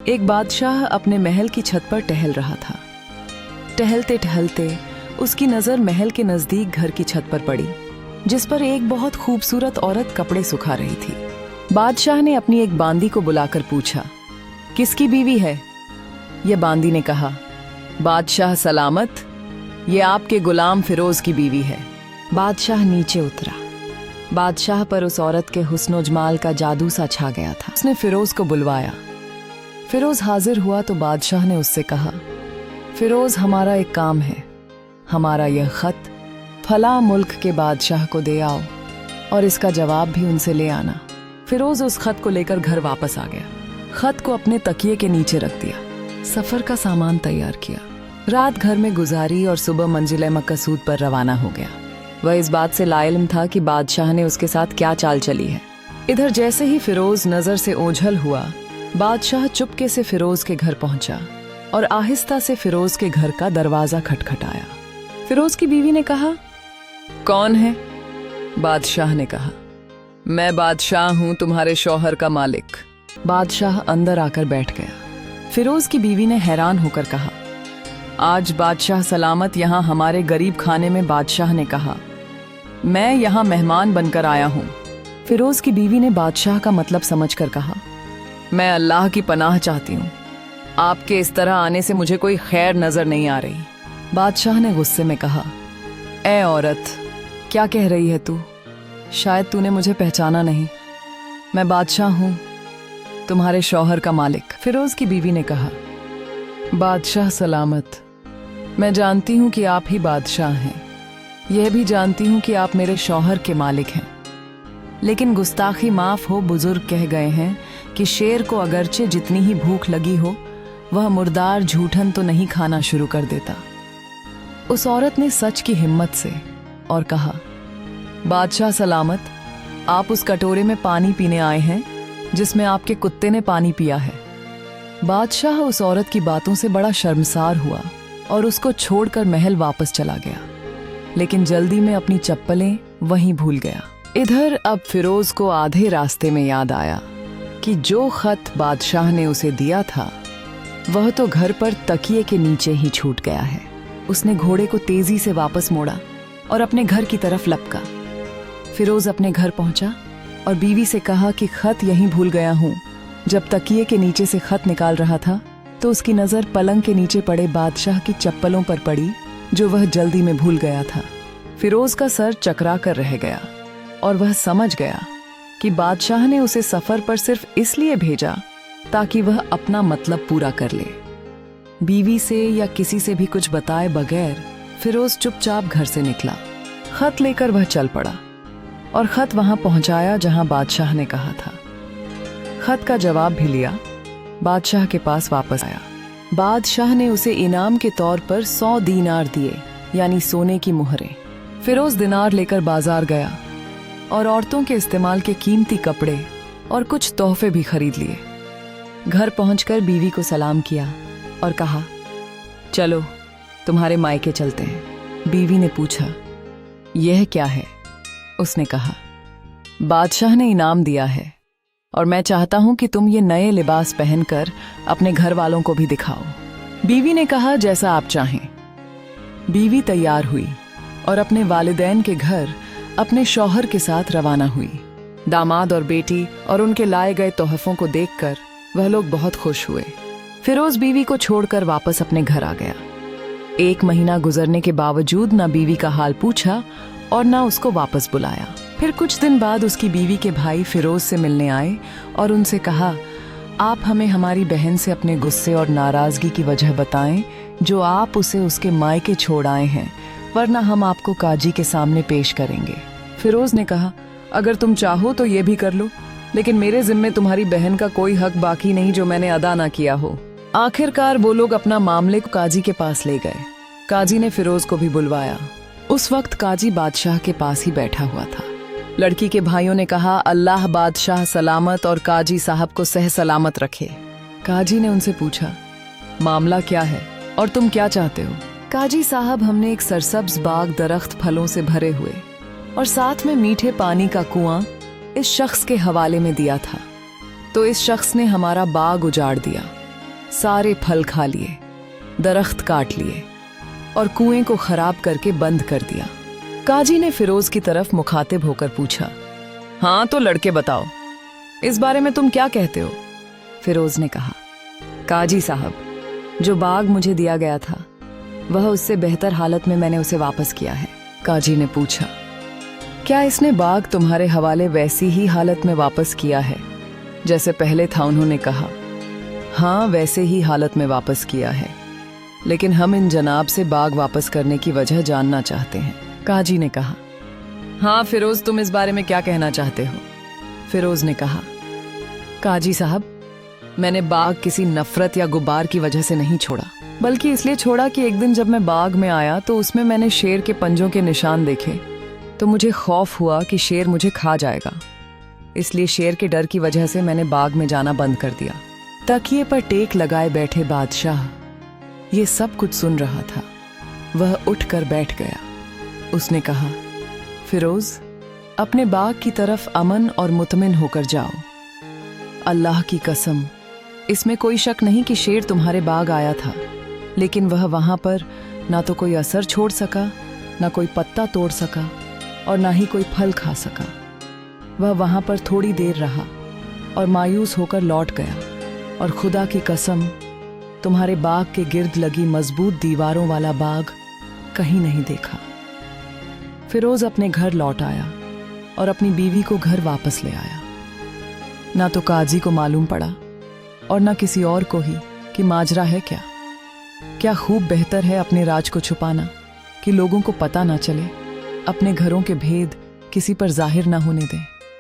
एक बादशाह अपने महल की छत पर टहल रहा था। टहलते टहलते उसकी नजर महल के नजदीक घर की छत पर पड़ी, जिस पर एक बहुत खूबसूरत औरत कपड़े सुखा रही थी। बादशाह ने अपनी एक बांदी को बुलाकर पूछा, किसकी बीवी है? यह बांदी ने कहा, बादशाह सलामत, ये आपके गुलाम फिरोज की बीवी है। बादशाह नीचे उतरा। बादशाह पर उस औरत के हुस्न जमाल का जादू सा छा गया था। उसने फिरोज को बुलवाया। फिरोज हाजिर हुआ तो बादशाह ने उससे कहा, फिरोज, हमारा एक काम है। हमारा यह खत फला मुल्क के बादशाह को दे आओ और इसका जवाब भी उनसे ले आना। फिरोज उस खत को लेकर घर वापस आ गया। खत को अपने तकिए के नीचे रख दिया। सफर का सामान तैयार किया। रात घर में गुजारी और सुबह मंजिल मकसूद पर रवाना हो गया। वह इस बात से लाइल्म था कि बादशाह ने उसके साथ क्या चाल चली है। इधर जैसे ही फिरोज नजर से ओझल हुआ, बादशाह चुपके से फिरोज के घर पहुंचा और आहिस्ता से फिरोज के घर का दरवाजा खटखटाया। फिरोज की बीवी ने कहा, कौन है? बादशाह ने कहा, मैं बादशाह हूं, तुम्हारे शौहर का मालिक। बादशाह अंदर आकर बैठ गया। फिरोज की बीवी ने हैरान होकर कहा, आज बादशाह सलामत यहाँ हमारे गरीब खाने में? बादशाह ने कहा, मैं यहाँ मेहमान बनकर आया हूँ। फिरोज की बीवी ने बादशाह का मतलब समझकर कहा, मैं अल्लाह की पनाह चाहती हूँ। आपके इस तरह आने से मुझे कोई खैर नजर नहीं आ रही। बादशाह ने गुस्से में कहा, ए औरत, क्या कह रही है तू? शायद तूने मुझे पहचाना नहीं। मैं बादशाह हूँ, तुम्हारे शौहर का मालिक। फिरोज की बीवी ने कहा, बादशाह सलामत, मैं जानती हूँ कि आप ही बादशाह हैं। यह भी जानती हूँ कि आप मेरे शौहर के मालिक हैं। लेकिन गुस्ताखी माफ हो, बुजुर्ग कह गए हैं कि शेर को अगरचे जितनी ही भूख लगी हो, वह मुर्दार झूठन तो नहीं खाना शुरू कर देता। उस औरत ने सच की हिम्मत से और कहा, बादशाह सलामत, आप उस कटोरे में पानी पीने आए हैं जिसमें आपके कुत्ते ने पानी पिया है। बादशाह उस औरत की बातों से बड़ा शर्मसार हुआ और उसको छोड़कर महल वापस चला गया, लेकिन जल्दी में अपनी चप्पलें वहीं भूल गया। इधर अब फिरोज को आधे रास्ते में याद आया कि जो खत बादशाह ने उसे दिया था वह तो घर पर तकिए के नीचे ही छूट गया है। उसने घोड़े को तेजी से वापस मोड़ा और अपने घर की तरफ लपका। फिरोज अपने घर पहुंचा और बीवी से कहा कि खत यहीं भूल गया हूं। जब तकिए के नीचे से खत निकाल रहा था तो उसकी नजर पलंग के नीचे पड़े बादशाह की चप्पलों पर पड़ी, जो वह जल्दी में भूल गया था। फिरोज का सर चकरा कर रह गया और वह समझ गया कि बादशाह ने उसे सफर पर सिर्फ इसलिए भेजा ताकि वह अपना मतलब पूरा कर ले। बीवी से या किसी से भी कुछ बताए बगैर फिरोज चुपचाप घर से निकला। खत लेकर वह चल पड़ा और खत वहां पहुंचाया जहां बादशाह ने कहा था। खत का जवाब भी लिया। बादशाह के पास वापस आया। बादशाह ने उसे इनाम के तौर पर 100 दीनार दिए, यानी सोने की मुहरें। फिरोज दिनार लेकर बाजार गया और औरतों के इस्तेमाल के कीमती कपड़े और कुछ तोहफे भी खरीद लिए। घर पहुंचकर बीवी को सलाम किया और कहा, चलो तुम्हारे मायके चलते हैं। बीवी ने पूछा, यह क्या है? उसने कहा, बादशाह ने इनाम दिया है और मैं चाहता हूं कि तुम ये नए लिबास पहनकर अपने घर वालों को भी दिखाओ। बीवी ने कहा, जैसा आप चाहें। बीवी तैयार हुई और अपने वालिदैन के घर अपने शौहर के साथ रवाना हुई। दामाद और बेटी और उनके लाए गए तोहफों को देखकर वह लोग बहुत खुश हुए। फिरोज बीवी को छोड़कर वापस अपने घर आ गया। 1 महीना गुजरने के बावजूद ना बीवी का हाल पूछा और ना उसको वापस बुलाया। फिर कुछ दिन बाद उसकी बीवी के भाई फिरोज से मिलने आए और उनसे कहा, आप हमें हमारी बहन से अपने गुस्से और नाराजगी की वजह बताएं जो आप उसे उसके मायके छोड़ आए हैं, वरना हम आपको काजी के सामने पेश करेंगे। फिरोज ने कहा, अगर तुम चाहो तो ये भी कर लो, लेकिन मेरे जिम्मे तुम्हारी बहन का कोई हक बाकी नहीं जो मैंने अदा ना किया हो। आखिरकार वो लोग अपना मामले को काजी के पास ले गए। काजी ने फिरोज को भी बुलवाया। उस वक्त काजी बादशाह के पास ही बैठा हुआ था। लड़की के भाइयों ने कहा, अल्लाह बादशाह सलामत और काजी साहब को सह सलामत रखे। काजी ने उनसे पूछा, मामला क्या है और तुम क्या चाहते हो? काजी साहब, हमने एक सरसब्ज बाग दरख्त फलों से भरे हुए और साथ में मीठे पानी का कुआं इस शख्स के हवाले में दिया था, तो इस शख्स ने हमारा बाग उजाड़ दिया सारे फल खा लिए, दरख्त काट लिए और कुएं को खराब करके बंद कर दिया। काजी ने फिरोज की तरफ मुखातिब होकर पूछा, हाँ तो लड़के बताओ, इस बारे में तुम क्या कहते हो? फिरोज ने कहा, काजी साहब, जो बाग मुझे दिया गया था वह उससे बेहतर हालत में मैंने उसे वापस किया है। काजी ने पूछा, क्या इसने बाग तुम्हारे हवाले वैसी ही हालत में वापस किया है जैसे पहले था? उन्होंने कहा, हाँ वैसे ही हालत में वापस किया है, लेकिन हम इन जनाब से बाग वापस करने की वजह जानना चाहते हैं। काजी ने कहा, हाँ फिरोज, तुम इस बारे में क्या कहना चाहते हो? फिरोज ने कहा, काजी साहब, मैंने बाग किसी नफरत या गुबार की वजह से नहीं छोड़ा, बल्कि इसलिए छोड़ा कि एक दिन जब मैं बाग में आया तो उसमें मैंने शेर के पंजों के निशान देखे, तो मुझे खौफ हुआ कि शेर मुझे खा जाएगा। इसलिए शेर के डर की वजह से मैंने बाग में जाना बंद कर दिया। तकिए पर टेक लगाए बैठे बादशाह ये सब कुछ सुन रहा था। वह उठकर बैठ गया। उसने कहा, फिरोज, अपने बाग की तरफ अमन और मुतमिन होकर जाओ। अल्लाह की कसम, इसमें कोई शक नहीं कि शेर तुम्हारे बाग आया था, लेकिन वह वहां पर ना तो कोई असर छोड़ सका, ना कोई पत्ता तोड़ सका और ना ही कोई फल खा सका। वह वहां पर थोड़ी देर रहा और मायूस होकर लौट गया, और खुदा की कसम, तुम्हारे बाग के गिर्द लगी मजबूत दीवारों वाला बाग कहीं नहीं देखा। फिरोज अपने घर लौट आया और अपनी बीवी को घर वापस ले आया। ना तो काजी को मालूम पड़ा और ना किसी और को ही कि माजरा है क्या। क्या खूब बेहतर है अपने राज को छुपाना कि लोगों को पता ना चले, अपने घरों के भेद किसी पर जाहिर ना होने दें।